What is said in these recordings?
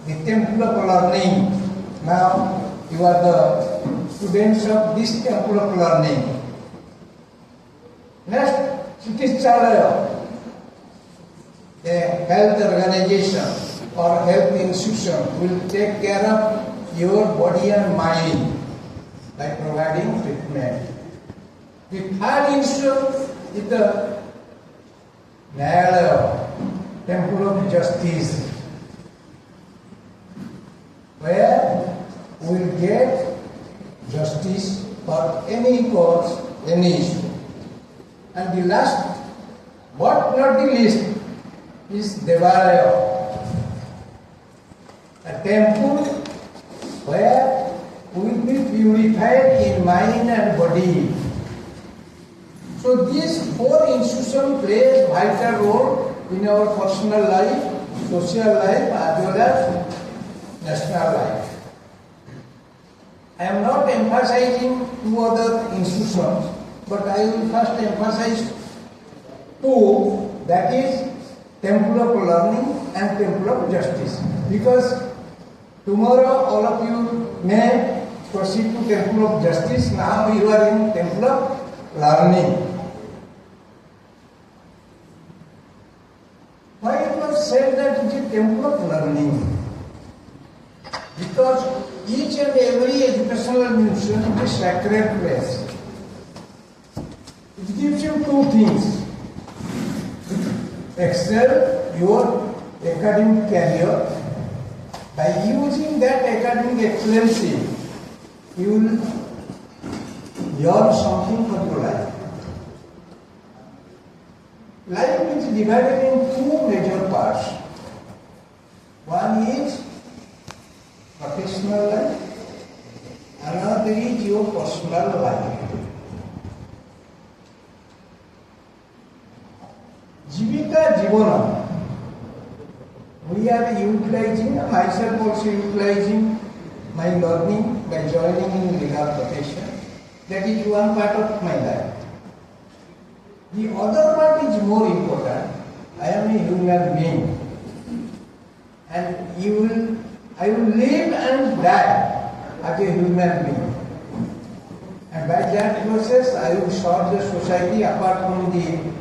the temple of learning. Now you are the students of this temple of learning. Next, Chikitsalaya, a health organization or health institution will take care of your body and mind by providing treatment. The third institution is the Nyayalaya, temple of justice, where we will get justice for any cause, any issue. And the last, but not the least, is Devalaya, a temple where we will be purified in mind and body. So these four institutions play a vital role in our personal life, social life, as well as national life. I am not emphasizing two other institutions, but I will first emphasize two, that is Temple of Learning and Temple of Justice. Because tomorrow all of you may proceed to Temple of Justice, now you are in Temple of Learning. Why it was said that it is Temple of Learning? Because each and every educational institution is a sacred place. It gives you two things. Excel your academic career. By using that academic excellency, you will learn something for your life. Life is divided in two major parts. One is professional life, another is your personal life. Jivika Jivana, we are utilizing, myself also utilizing my learning by joining in legal profession. That is one part of my life. The other part is more important. I am a human being, and I will live and die as a human being. And by that process, I will serve the society apart from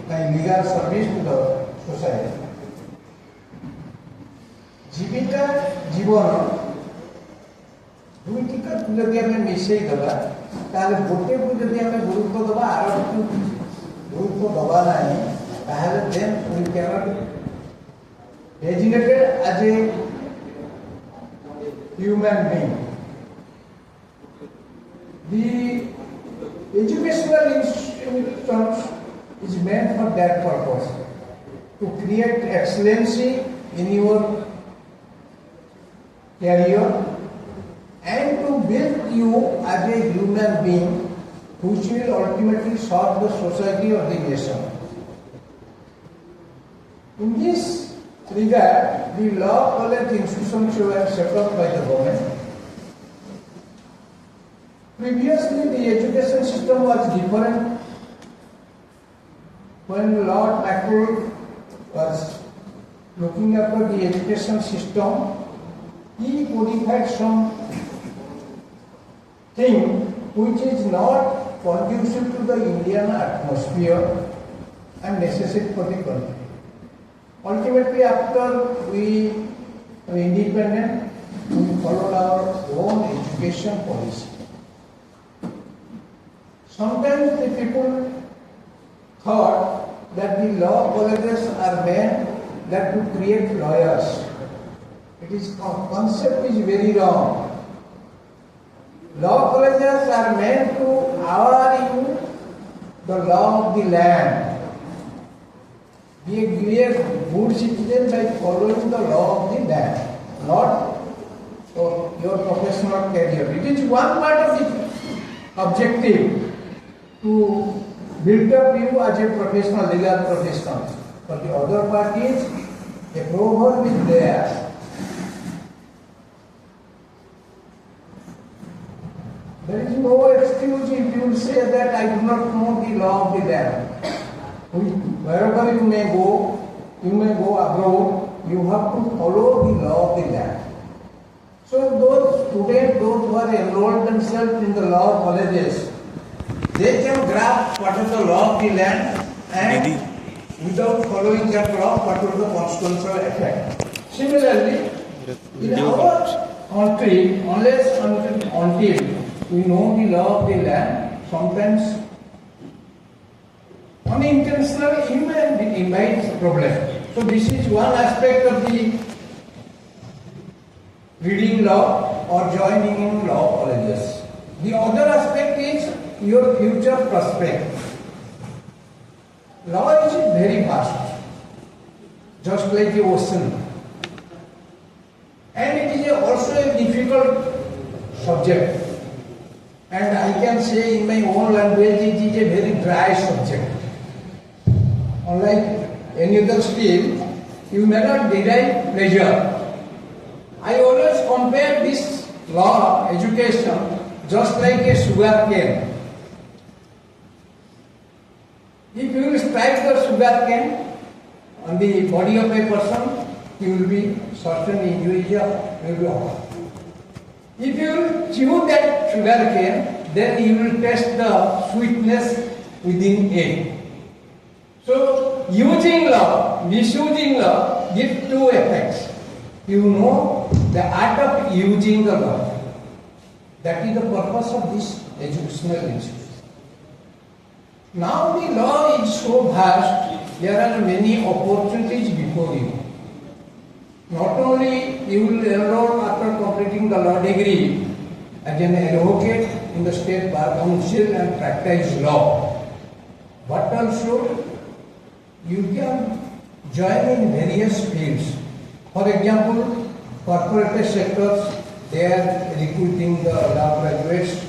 my legal service to the society. Jivika Jivana, ଦୁଇଟିକୁ ଯଦି ଆମେ ମିଶେଇ ଦେବା ତାହେଲେ ଗୋଟେକୁ ଯଦି ଆମେ ଗୁରୁତ୍ୱ ଦେବା ଆରକୁ ଗୁରୁତ୍ୱ ଦେବା ନାହିଁ ତାହେଲେ then we cannot designated as a human being. The educational institutions is meant for that purpose, to create excellency in your career and to build you as a human being which will ultimately serve the society or the nation. In this regard, the law college institutions were set up by the government. Previously, the education system was different. When Lord Macquarie was looking after the education system, he codified some thing which is not conducive to the Indian atmosphere and necessary for the country. Ultimately, after we were independent, we followed our own education policy. Sometimes the people thought that the law colleges are meant that to create lawyers. It is concept is very wrong. Law colleges are meant to aware you the law of the land. Be a good citizen by following the law of the land, not your professional career. It is one part of the objective to build up you as a professional, legal professional. But the other part is a proverb is there. There is no excuse if you say that I do not know the law of the land. Wherever you may go abroad, you have to follow the law of the land. So those students, those who are enrolled themselves in the law colleges, they can grasp what is the law of the land and without following that law, what will the consequential effect. Similarly, in our country, unless until we know the law of the land, sometimes unintentional invites problem. So this is one aspect of the reading law or joining in law colleges. The other aspect is your future prospect. Law is very vast, just like the ocean. And it is also a difficult subject. And I can say in my own language, it is a very dry subject. Unlike any other skill, you may not derive pleasure. I always compare this law education just like a sugar cane. If you will strike the sugar cane on the body of a person, he will be certainly individual, will be hot. If you will chew that sugar cane, then you will taste the sweetness within it. So, using law, misusing law gives two effects. You know the art of using the law. That is the purpose of this educational institute. Now the law is so vast, there are many opportunities before you. Not only you will enroll after completing the law degree as an advocate in the State Bar Council and practice law, but also you can join in various fields. For example, corporate sectors, they are recruiting the law graduates.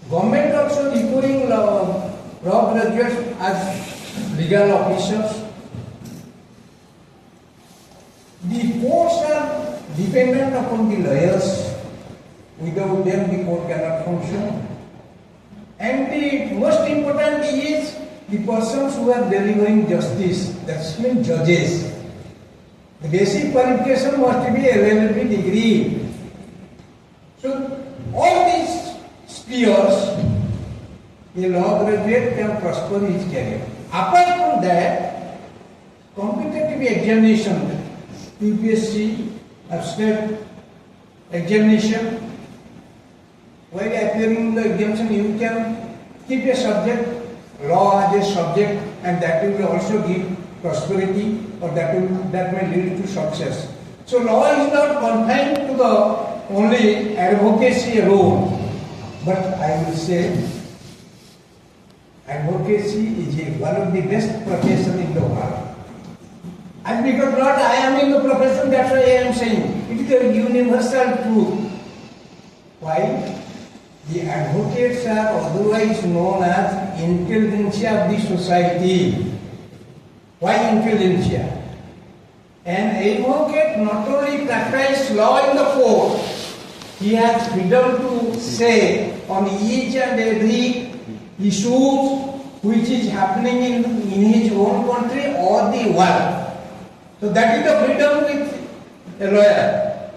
Government also recruiting law graduates as legal officers. The courts are dependent upon the lawyers. Without them, the court cannot function. And the most important is the persons who are delivering justice, that means judges. The basic qualification must be LLB degree. So, all these spheres, a law graduate can prosper his career. Apart from that, competitive examination, UPSC, state examination, while appearing in the examination, you can keep a subject, law as a subject, and that will also give prosperity, or that may lead to success. So law is not confined to the only advocacy alone, but I will say advocacy is one of the best professions in the world. And because not I am in the profession, that's why I am saying it is a universal truth. Why? The advocates are otherwise known as intelligentsia of the society. Why intelligentsia? An advocate not only practices law in the court, he has freedom to say on each and every issue which is happening in his own country or the world. So that is the freedom with a lawyer.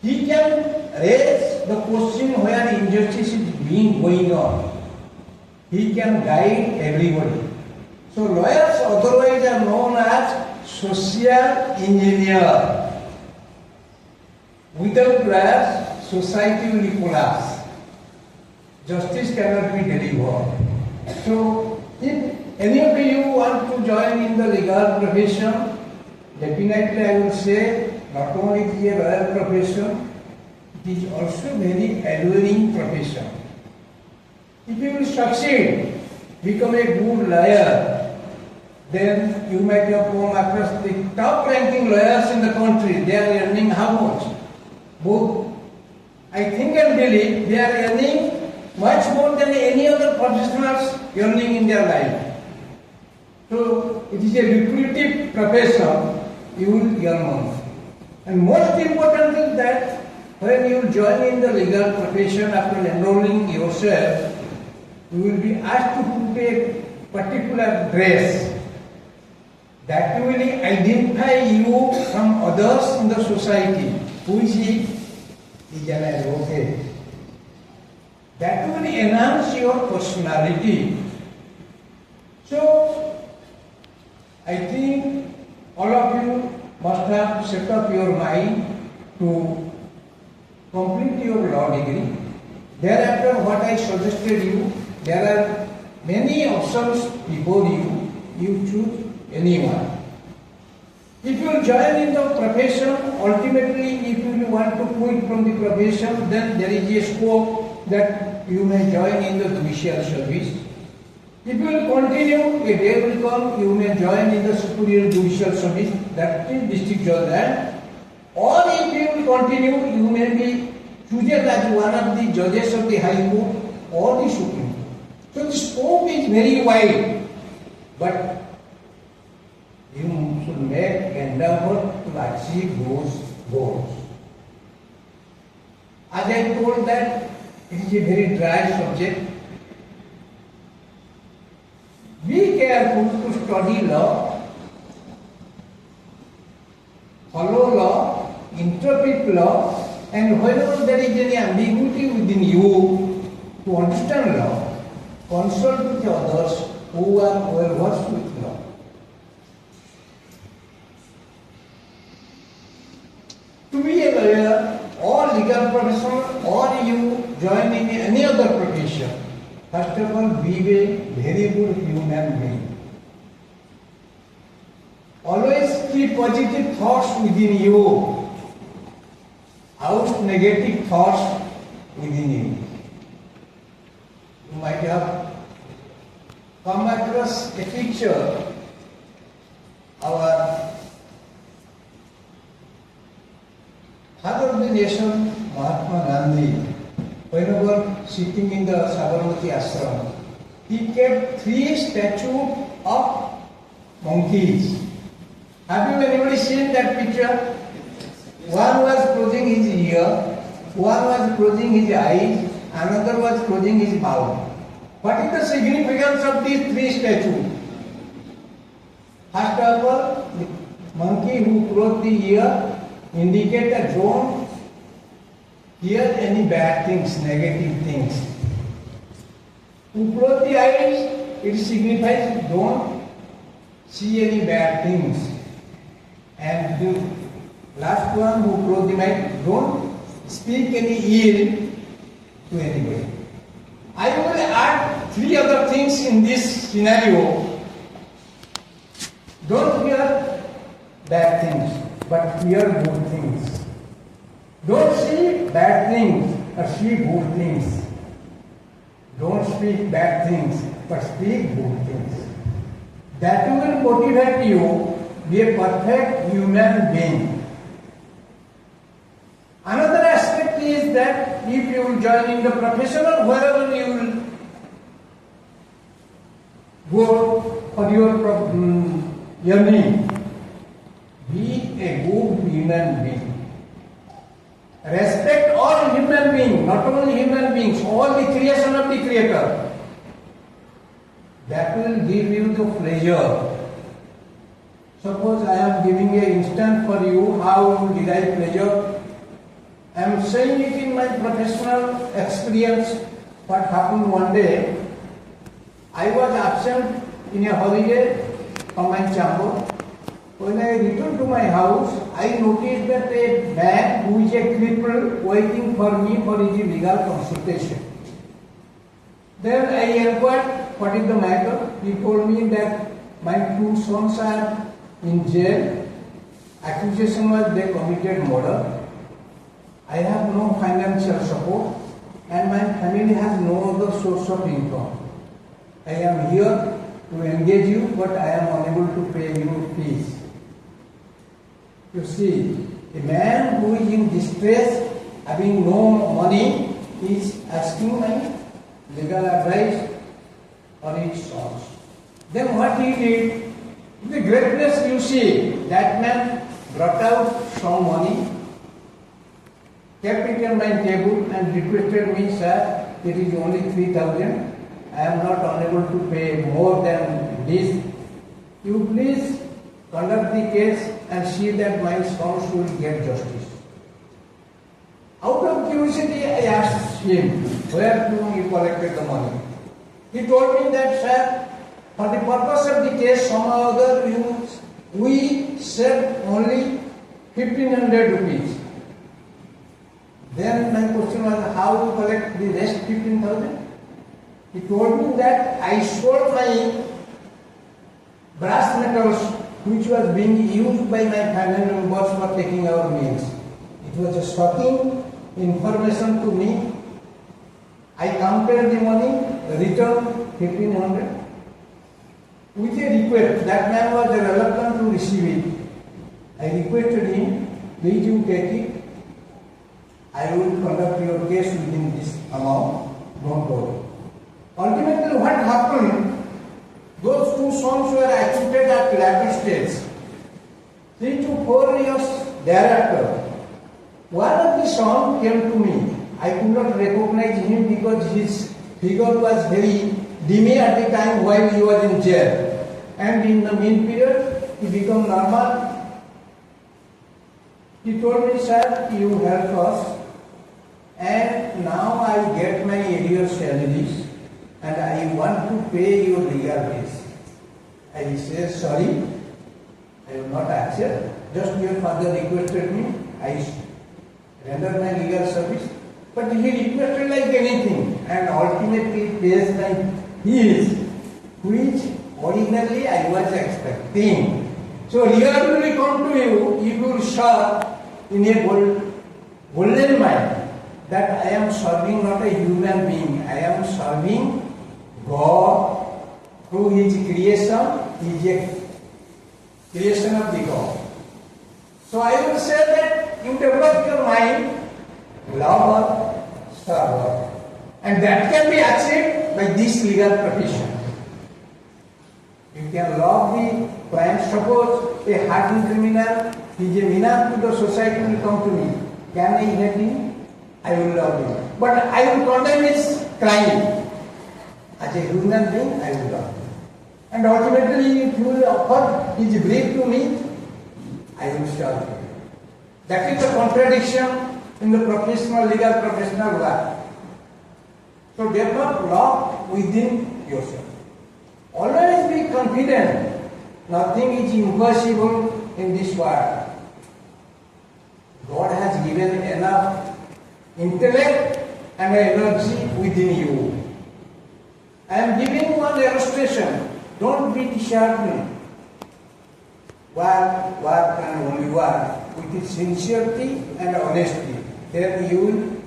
He can raise the question where injustice is going on. He can guide everybody. So lawyers otherwise are known as social engineer. Without lawyers, society will collapse. Justice cannot be delivered. So if any of you want to join in the legal profession, definitely I will say not only it is a royal profession, it is also very alluring profession. If you will succeed, become a good lawyer, then you might have come across the top ranking lawyers in the country. They are earning how much? Both, I think and believe, they are earning much more than any other professionals earning in their life. So it is a lucrative profession, you will earn money. And most important is that when you join in the legal profession after enrolling yourself, you will be asked to put a particular dress. that will identify you from others in the society. Who is he? He is an advocate. That will enhance your personality. So, I think all of you must have set up your mind to complete your law degree. Thereafter, what I suggested you, there are many options before you. You choose anyone. If you join in the profession, ultimately, if you want to quit from the profession, then there is a scope that you may join in the judicial service. If you will continue, a day will come, you may join in the superior judicial service, that is district judge. Or if you will continue, you may be chosen as one of the judges of the High Court or the Supreme Court. So the scope is very wide, but you should make endeavor to achieve those goals. As I told that it is a very dry subject. Be careful to study law, follow law, interpret law, and whenever there is any ambiguity within you to understand law, consult with others who are well versed with law. To be a lawyer or legal professional or you join in any other profession, first of all, be a very good human being. Always keep positive thoughts within you. Out negative thoughts within you. You might have come across a picture. Our father of the nation, Mahatma Gandhi, whenever sitting in the Sabarmati ashram, he kept 3 statues of monkeys. Have you anybody seen that picture? One was closing his ear, one was closing his eyes, another was closing his mouth. What is the significance of these 3 statues? First of all, the monkey who closed the ear indicate that don't hear any bad things, negative things. Who closed the eyes, it signifies don't see any bad things. And the last one who closed the mouth, don't speak any ill to anybody. I will add 3 other things in this scenario. Don't hear bad things, but hear good things. Don't see bad things, but see good things. Don't speak bad things, but speak good things. That will motivate you to be a perfect human being. Another aspect is that if you will join in the profession or wherever you will go for your journey, be a good human being. Respect all human beings, not only human beings, all the creation of the Creator. That will give you the pleasure. Suppose I am giving an instance for you how you derive pleasure. I am saying it in my professional experience. What happened one day, I was absent in a holiday from my chamber. When I returned to my house, I noticed that a man who is a cripple waiting for me for his legal consultation. Then I inquired what is the matter. He told me that my 2 sons are in jail. Accusation was they committed murder. I have no financial support and my family has no other source of income. I am here to engage you, but I am unable to pay you fees. You see, a man who is in distress, having no money, is asking my legal advice on his sons. Then what he did, the greatness you see, that man brought out some money, kept it on my table and requested me, sir, it is only 3,000. I am not unable to pay more than this. You please conduct the case and see that my spouse will get justice. Out of curiosity, I asked him, where you collected the money? He told me that, sir, for the purpose of the case, somehow or other, we said only 1,500 rupees. Then my question was, how to collect the rest 15,000? He told me that I sold my brass metals which was being used by my family members for taking our meals. It was a shocking information to me. I counted the money, returned 1,500 with a request. That man was reluctant to receive it. I requested him, please you take it. I will conduct your case within this amount, don't worry. Ultimately what happened, those two sons were acquitted at latter stage. 3 to 4 years thereafter, one of the sons came to me. I could not recognize him because his figure was very dimmy at the time while he was in jail. And in the mean period, he became normal. He told me, sir, you help us, and now I get my arrears salaries, and I want to pay your legal fees. I said, sorry, I will not accept. Just your father requested me, I render my legal service. But he requested like anything, and ultimately pays my fees, which originally I was expecting. So reward will come to you if you serve in a golden mind that I am serving not a human being, I am serving God through His creation. He is a creation of the God. So I will say that you develop your mind, love her, serve her. And that can be achieved by this legal profession. You can love the client. Suppose a hardened criminal, he is a menace to the society, will come to me. Can I hate him? I will love him. But I will condemn his crime. As a human being, I will love him. And ultimately, if you will offer his brief to me, I will serve him. That is the contradiction in the legal professional work. So develop law within yourself. Always be confident. Nothing is impossible in this world. God has given enough intellect and energy within you. I am giving one illustration. Don't be disheartened. Work and only work with sincerity and honesty. Then you will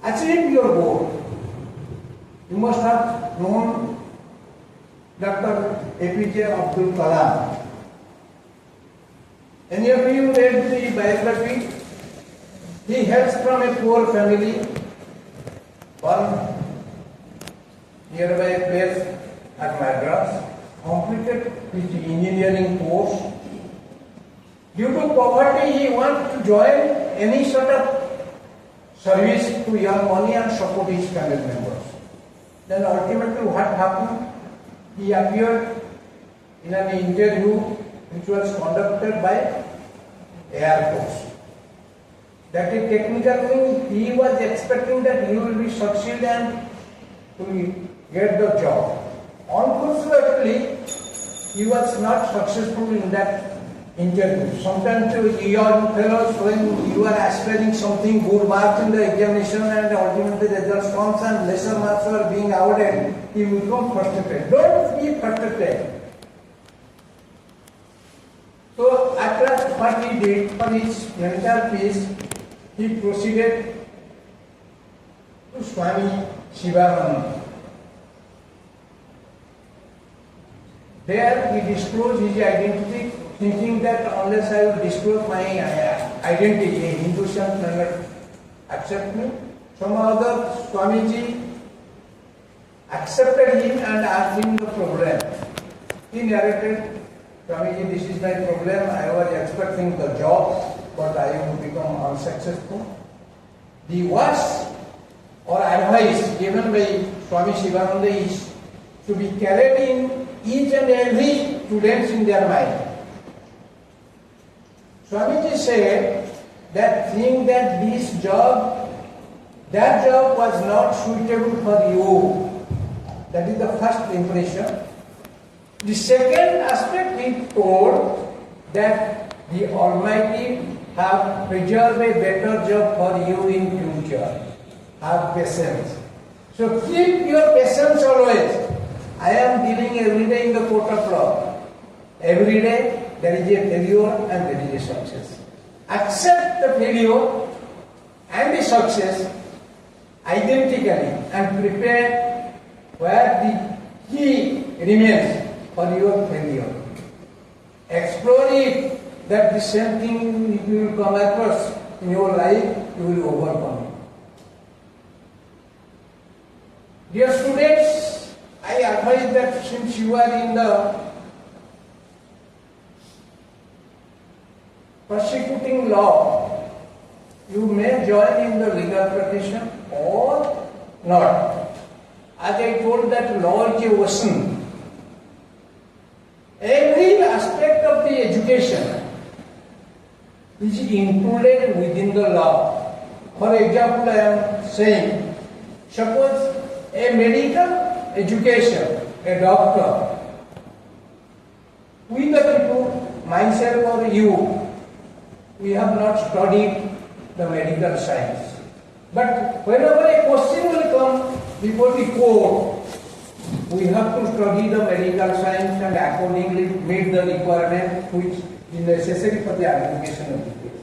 achieve your goal. You must have known Dr. APJ Abdul Kalam. Any of you read the biography? He hails from a poor family, born nearby a place at Madras, completed his engineering course. Due to poverty, he wanted to join any sort of service to earn money and support his family members. Then ultimately what happened? He appeared in an interview which was conducted by Air Force. That is technical thing. He was expecting that he will be succeed and will get the job. Unfortunately, he was not successful in that interview. Sometimes young fellows, when you are aspiring something good marks in the examination and ultimately the results comes and lesser marks are being awarded, you become frustrated. Don't be frustrated. So at last what he did for his mental peace, he proceeded to Swami Shivananda. There he disclosed his identity, thinking that unless I will disclose my identity, a Hindu sant will not accept me. Some other Swamiji accepted him and asked him the problem. He narrated, Swamiji, this is my problem. I was expecting the job, but I have become unsuccessful. The words or advice given by Swami Shivananda is to be carried in each and every students in their mind. Swamiji said that think that that job was not suitable for you. That is the first impression. The second aspect he told that the Almighty have preserved a better job for you in future. Have patience. So keep your patience always. I am dealing every day in the court of law. Every day there is a failure and there is a success. Accept the failure and the success identically and prepare where the key remains for your failure. Explore it, that the same thing you will come across in your life, you will overcome it. Dear students, I advise that since you are in the prosecuting law, you may join in the legal profession or not. As I told that law is a ocean. Every aspect of the education is included within the law. For example, I am saying, suppose a medical education, a doctor, we the people, myself or you, we have not studied the medical science. But whenever a question will come before the court, we have to study the medical science and accordingly meet the requirement which is necessary for the application of the case.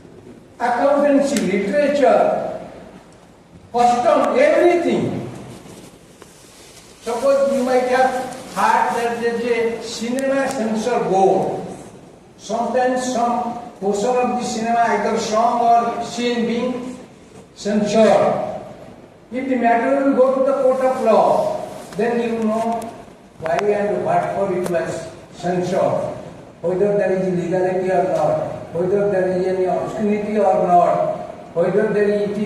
Accountancy, literature, custom, everything. Suppose you might have heard that there is a cinema censor board. Sometimes some portion of the cinema, either song or scene being censored. If the matter will go to the court of law, then you know why and what for it was censored, whether there is illegality or not, whether there is any obscenity or not, whether there is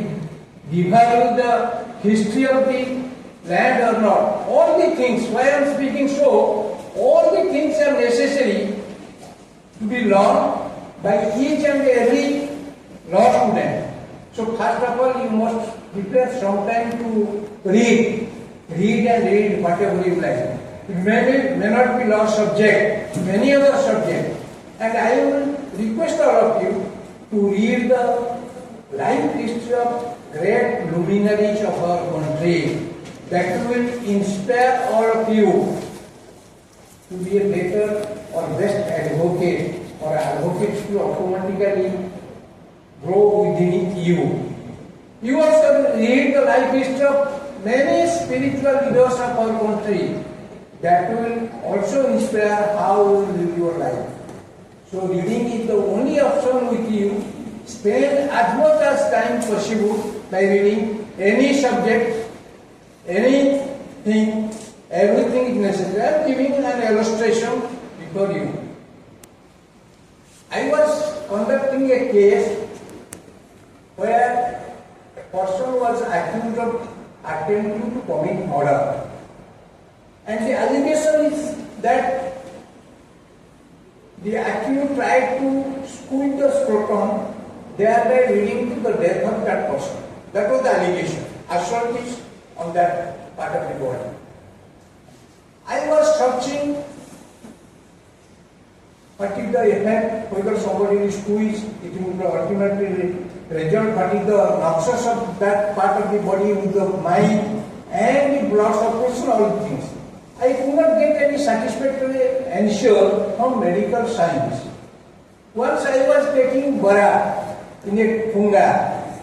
devalue the history of the land or not. All the things, why I am speaking so, all the things are necessary to be learned by each and every law student. So first of all, you must prepare some time to read and read whatever you like. It may not be law subject, many other subjects. And I will request all of you to read the life history of great luminaries of our country. That will inspire all of you to be a better or best advocate, or advocates to automatically grow within you. You also read the life history of many spiritual leaders of our country. That will also inspire how you live your life. So reading is the only option with you. Spend as much as time possible by reading any subject, anything, everything is necessary. I am giving an illustration before you. I was conducting a case where a person was accused of attempting to commit murder. And the allegation is that the accused tried to squeeze the scrotum, thereby leading to the death of that person. That was the allegation. Assault is on that part of the body. I was searching what is the effect, whether somebody is squeezed, it will ultimately result what is the nexus of that part of the body with the mind and the blood circulation, all things. I could not get any satisfactory answer from medical science. Once I was taking bara in a funga,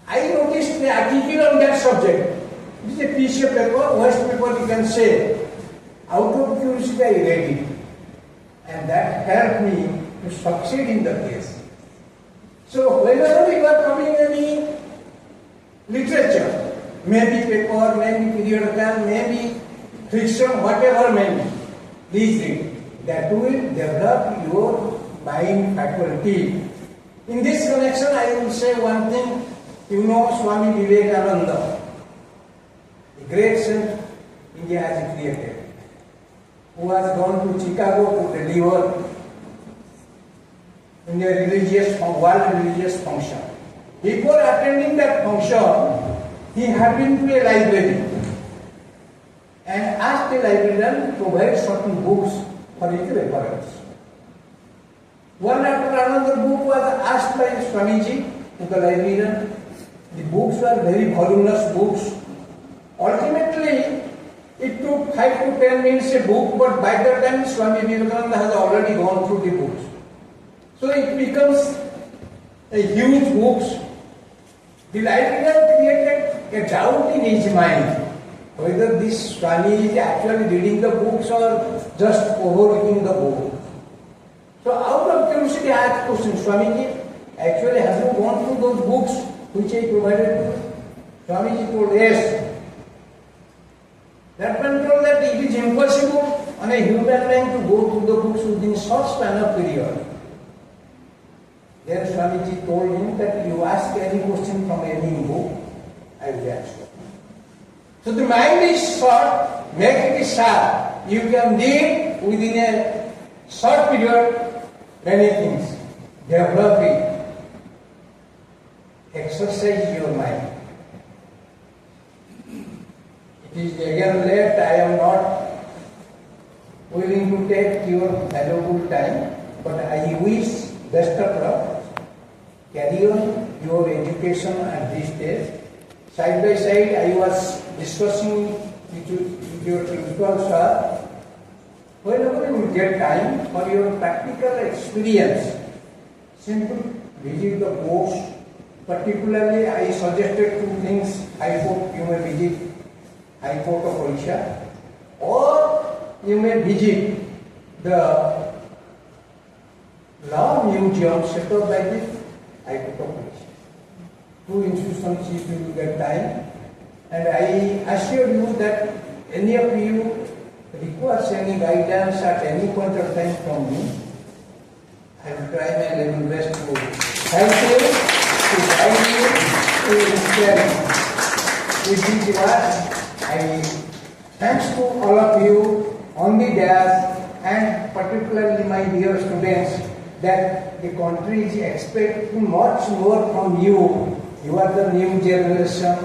I noticed the article on that subject. It is a piece of paper, waste paper you can say. Out of curiosity I read it. And that helped me to succeed in the case. So whenever you are coming any literature, maybe paper, maybe periodical, maybe fiction, whatever may be, please read. That will develop your mind faculty. In this connection, I will say one thing. You know Swami Vivekananda, the great saint India has created, who has gone to Chicago to deliver in a world religious function. Before attending that function, he had been to a library and asked the librarian to provide certain books for his reference. One after another book was asked by Swamiji to the librarian. The books were very voluminous books. Ultimately, it took 5 to 10 minutes a book, but by the time Swami Vivekananda has already gone through the books. So it becomes a huge books. The librarian created a doubt in his mind whether this Swami is actually reading the books or just overlooking the book. So out of curiosity I asked question, Swamiji, actually have you gone through those books which I provided to you? Swamiji told yes. That man told that it is impossible on a human being to go through the books within short span of period. Then Swamiji told him that you ask any question from any book, I will answer. So the mind is short, make it sharp. You can read within a short period many things. Develop it. Exercise your mind. It is again late, I am not willing to take your valuable time, but I wish best of luck. Carry on your education at this stage. Side by side, I was discussing with your principal sir, whenever you get time for your practical experience, simply visit the courts. Particularly, I suggested 2 things. High Court, you may visit High Court of Orissa, or you may visit the law museum set up by the High Court of Orissa. 2 institutions if you get time, and I assure you that any of you requires any guidance at any point of time from me, I will try my level best to help you, to guide you, to inspire you. With these words, I thanks to all of you on the dais, and particularly my dear students, that the country is expecting much more from you. You are the new generation.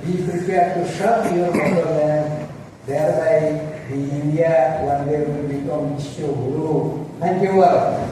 Be prepared to serve your motherland. Thereby, the India one day will become Vishwa Guru. Thank you all.